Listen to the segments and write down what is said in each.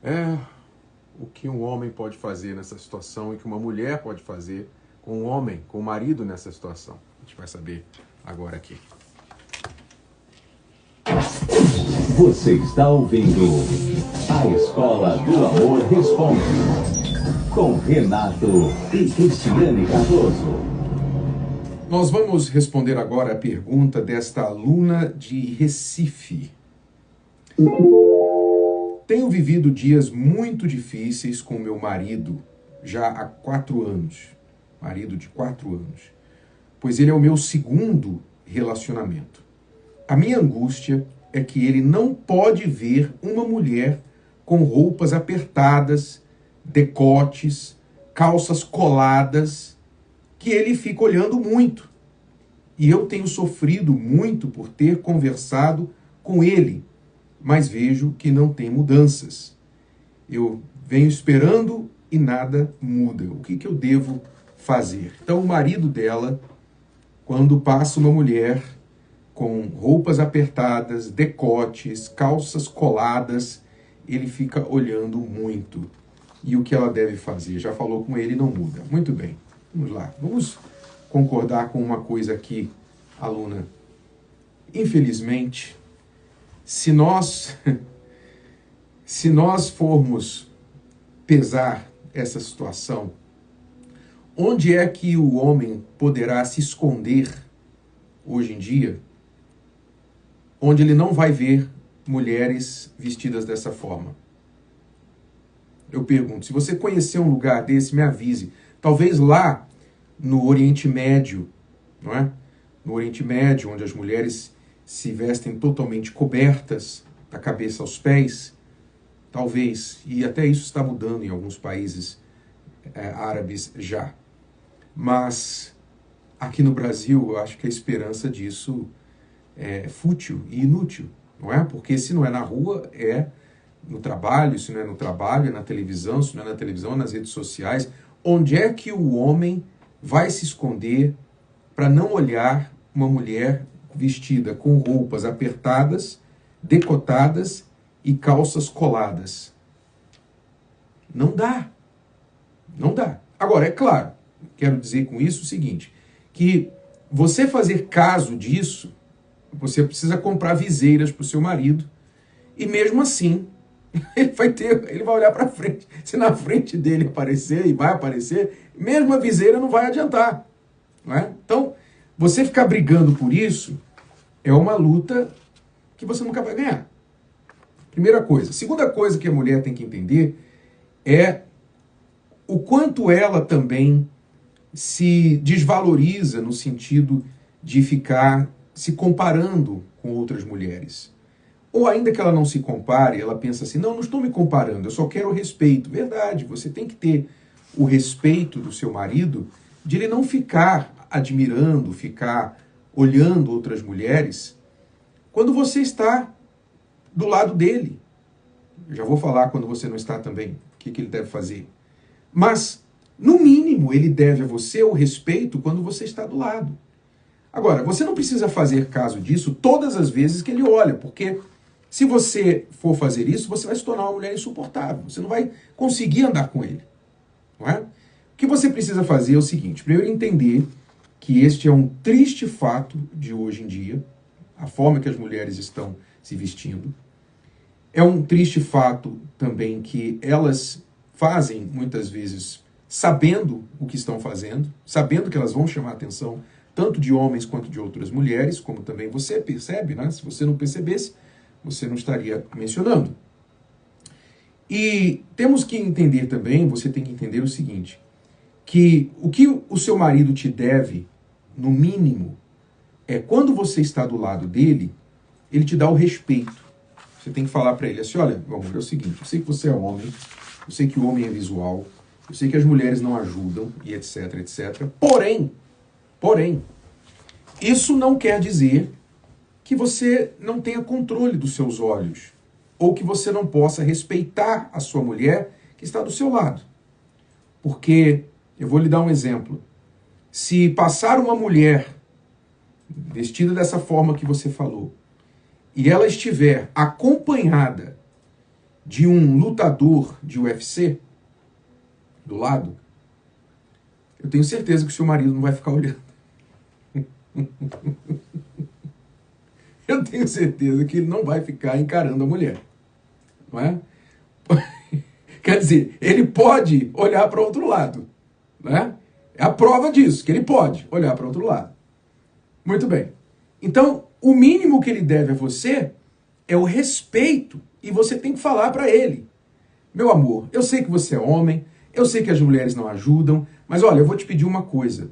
é o que um homem pode fazer nessa situação e que uma mulher pode fazer com um homem, com o marido nessa situação. A gente vai saber agora aqui. Você está ouvindo A Escola do Amor Responde, com Renato e Cristiane Cardoso. Nós vamos responder agora a pergunta desta aluna de Recife. Tenho vivido dias muito difíceis com meu marido, já há 4 anos. Marido de 4 anos. Pois ele é o meu segundo relacionamento. A minha angústia é que ele não pode ver uma mulher com roupas apertadas, decotes, calças coladas, que ele fica olhando muito. E eu tenho sofrido muito por ter conversado com ele, mas vejo que não tem mudanças. Eu venho esperando e nada muda. O que eu devo fazer? Então, o marido dela, quando passa uma mulher com roupas apertadas, decotes, calças coladas, ele fica olhando muito. E o que ela deve fazer? Já falou com ele e não muda. Muito bem, vamos lá. Vamos concordar com uma coisa aqui, aluna. Infelizmente, se nós formos pesar essa situação, onde é que o homem poderá se esconder hoje em dia, onde ele não vai ver mulheres vestidas dessa forma? Eu pergunto, se você conhecer um lugar desse, me avise. Talvez lá no Oriente Médio, não é? No Oriente Médio, onde as mulheres se vestem totalmente cobertas, da cabeça aos pés, talvez, e até isso está mudando em alguns países árabes já. Mas aqui no Brasil, eu acho que a esperança disso é fútil e inútil, não é? Porque se não é na rua, é no trabalho, se não é no trabalho, é na televisão, se não é na televisão, é nas redes sociais. Onde é que o homem vai se esconder para não olhar uma mulher vestida com roupas apertadas, decotadas e calças coladas? Não dá. Não dá. Agora, é claro, quero dizer com isso o seguinte, que você fazer caso disso, você precisa comprar viseiras para o seu marido, e mesmo assim, ele vai olhar para frente. Se na frente dele aparecer, e vai aparecer, mesmo a viseira não vai adiantar. Não é? Então, você ficar brigando por isso é uma luta que você nunca vai ganhar. Primeira coisa. Segunda coisa que a mulher tem que entender é o quanto ela também se desvaloriza no sentido de ficar se comparando com outras mulheres. Ou ainda que ela não se compare, ela pensa assim, não estou me comparando, eu só quero respeito. Verdade, você tem que ter o respeito do seu marido, de ele não ficar admirando, ficar olhando outras mulheres, quando você está do lado dele. Eu já vou falar quando você não está também, o que ele deve fazer. Mas, no mínimo, ele deve a você o respeito quando você está do lado. Agora, você não precisa fazer caso disso todas as vezes que ele olha, porque se você for fazer isso, você vai se tornar uma mulher insuportável. Você não vai conseguir andar com ele. Não é? O que você precisa fazer é o seguinte, primeiro entender que este é um triste fato de hoje em dia, a forma que as mulheres estão se vestindo. É um triste fato também que elas fazem, muitas vezes, sabendo o que estão fazendo, sabendo que elas vão chamar a atenção tanto de homens quanto de outras mulheres, como também você percebe, né? Se você não percebesse, você não estaria mencionando. E temos que entender também, você tem que entender o seguinte, que o seu marido te deve, no mínimo, é quando você está do lado dele, ele te dá o respeito. Você tem que falar para ele assim, olha, meu amor, é o seguinte, eu sei que você é homem, eu sei que o homem é visual, eu sei que as mulheres não ajudam, e etc, etc. Porém, isso não quer dizer que você não tenha controle dos seus olhos, ou que você não possa respeitar a sua mulher que está do seu lado. Porque, eu vou lhe dar um exemplo, se passar uma mulher vestida dessa forma que você falou, e ela estiver acompanhada de um lutador de UFC do lado, eu tenho certeza que o seu marido não vai ficar olhando. Eu tenho certeza que ele não vai ficar encarando a mulher. Não é? Quer dizer, ele pode olhar para outro lado. Né? É a prova disso, que ele pode olhar para outro lado. Muito bem. Então, o mínimo que ele deve a você é o respeito. E você tem que falar para ele: meu amor, eu sei que você é homem, eu sei que as mulheres não ajudam, mas olha, eu vou te pedir uma coisa.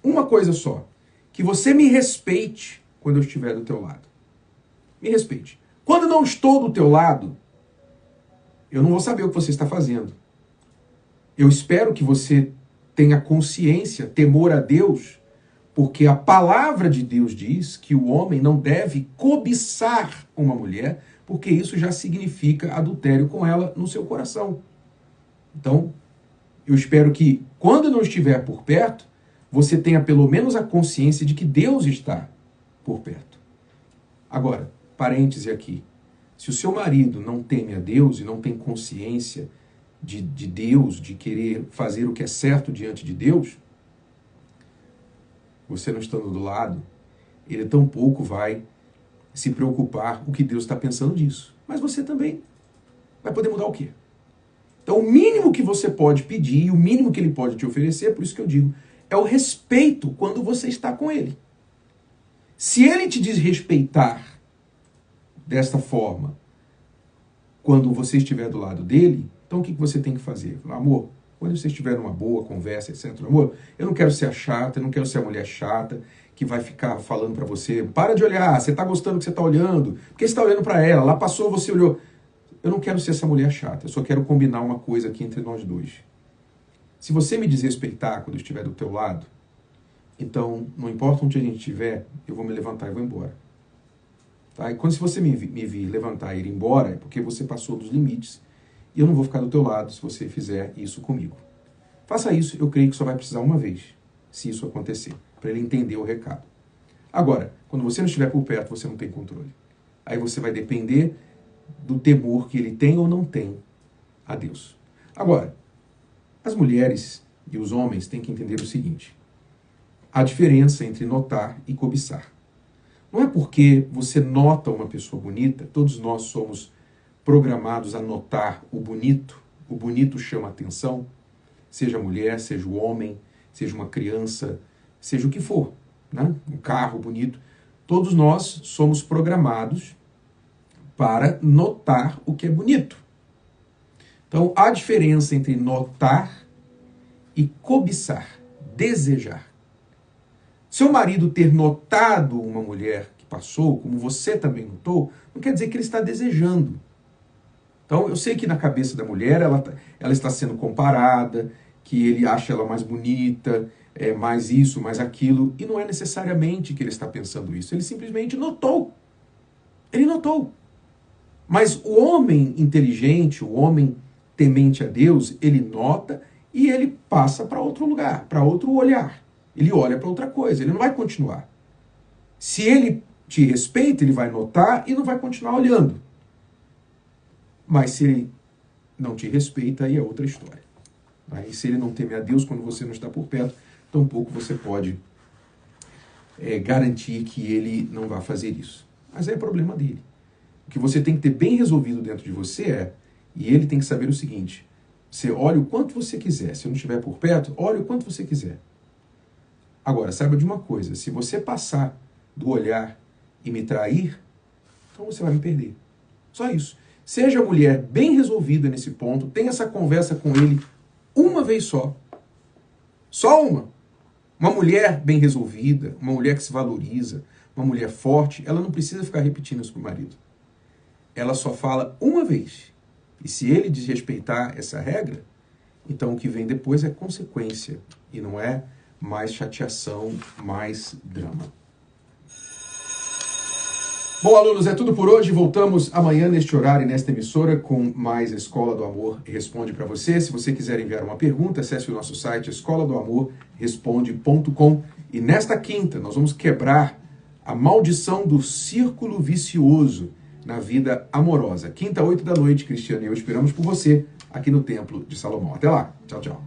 Uma coisa só. Que você me respeite quando eu estiver do teu lado. Me respeite. Quando não estou do teu lado, eu não vou saber o que você está fazendo. Eu espero que você tenha consciência, temor a Deus, porque a palavra de Deus diz que o homem não deve cobiçar uma mulher, porque isso já significa adultério com ela no seu coração. Então, eu espero que, quando não estiver por perto, você tenha pelo menos a consciência de que Deus está por perto. Agora, parêntese aqui. Se o seu marido não teme a Deus e não tem consciência de Deus, de querer fazer o que é certo diante de Deus, você não estando do lado, ele tampouco vai se preocupar o que Deus está pensando disso. Mas você também vai poder mudar o quê? Então, o mínimo que você pode pedir, o mínimo que ele pode te oferecer, por isso que eu digo, é o respeito quando você está com ele. Se ele te desrespeitar desta forma, quando você estiver do lado dele, então o que você tem que fazer? Amor, quando você estiver numa boa conversa, etc. Amor, eu não quero ser a chata, eu não quero ser a mulher chata que vai ficar falando pra você: para de olhar, você tá gostando do que você tá olhando, porque você tá olhando pra ela, lá passou, você olhou. Eu não quero ser essa mulher chata, eu só quero combinar uma coisa aqui entre nós dois. Se você me desrespeitar quando eu estiver do teu lado, então, não importa onde a gente estiver, eu vou me levantar e vou embora. Tá? E quando se você me vir levantar e ir embora, é porque você passou dos limites. E eu não vou ficar do teu lado se você fizer isso comigo. Faça isso, eu creio que só vai precisar uma vez, se isso acontecer, para ele entender o recado. Agora, quando você não estiver por perto, você não tem controle. Aí você vai depender do temor que ele tem ou não tem a Deus. Agora, as mulheres e os homens têm que entender o seguinte: a diferença entre notar e cobiçar. Não é porque você nota uma pessoa bonita, todos nós somos programados a notar o bonito chama atenção, seja mulher, seja o homem, seja uma criança, seja o que for, né? Um carro bonito. Todos nós somos programados para notar o que é bonito. Então, a diferença entre notar e cobiçar, desejar. Seu marido ter notado uma mulher que passou, como você também notou, não quer dizer que ele está desejando. Então, eu sei que na cabeça da mulher ela está sendo comparada, que ele acha ela mais bonita, mais isso, mais aquilo, e não é necessariamente que ele está pensando isso. Ele simplesmente notou. Ele notou. Mas o homem inteligente, o homem temente a Deus, ele nota e ele passa para outro lugar, para outro olhar. Ele olha para outra coisa, ele não vai continuar. Se ele te respeita, ele vai notar e não vai continuar olhando. Mas se ele não te respeita, aí é outra história. E se ele não teme a Deus quando você não está por perto, tampouco você pode garantir que ele não vai fazer isso. Mas é problema dele. O que você tem que ter bem resolvido dentro de você e ele tem que saber o seguinte: você olha o quanto você quiser. Se eu não estiver por perto, olha o quanto você quiser. Agora, saiba de uma coisa: se você passar do olhar e me trair, então você vai me perder. Só isso. Seja a mulher bem resolvida nesse ponto, tenha essa conversa com ele uma vez só. Só uma. Uma mulher bem resolvida, uma mulher que se valoriza, uma mulher forte, ela não precisa ficar repetindo isso para o marido. Ela só fala uma vez. E se ele desrespeitar essa regra, então o que vem depois é consequência. E não é mais chateação, mais drama. Bom, alunos, é tudo por hoje. Voltamos amanhã neste horário e nesta emissora com mais Escola do Amor Responde para você. Se você quiser enviar uma pergunta, acesse o nosso site escoladoamorresponde.com. E nesta quinta nós vamos quebrar a maldição do círculo vicioso na vida amorosa. Quinta, 8 da noite, Cristiano e eu esperamos por você aqui no Templo de Salomão. Até lá. Tchau, tchau.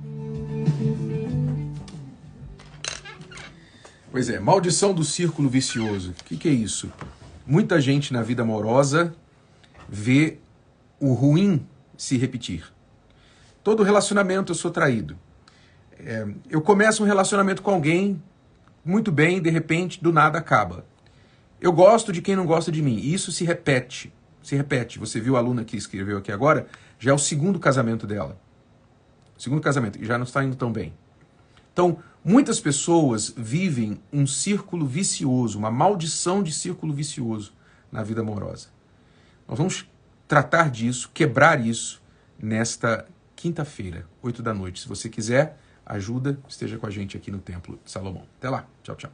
Pois é, maldição do círculo vicioso. O que é isso? Muita gente na vida amorosa vê o ruim se repetir. Todo relacionamento eu sou traído. Eu começo um relacionamento com alguém muito bem e de repente do nada acaba. Eu gosto de quem não gosta de mim. E isso se repete. Se repete. Você viu a aluna que escreveu aqui agora? Já é o segundo casamento dela. Segundo casamento. E já não está indo tão bem. Então, muitas pessoas vivem um círculo vicioso, uma maldição de círculo vicioso na vida amorosa. Nós vamos tratar disso, quebrar isso nesta quinta-feira, 8 da noite. Se você quiser ajuda, esteja com a gente aqui no Templo de Salomão. Até lá. Tchau, tchau.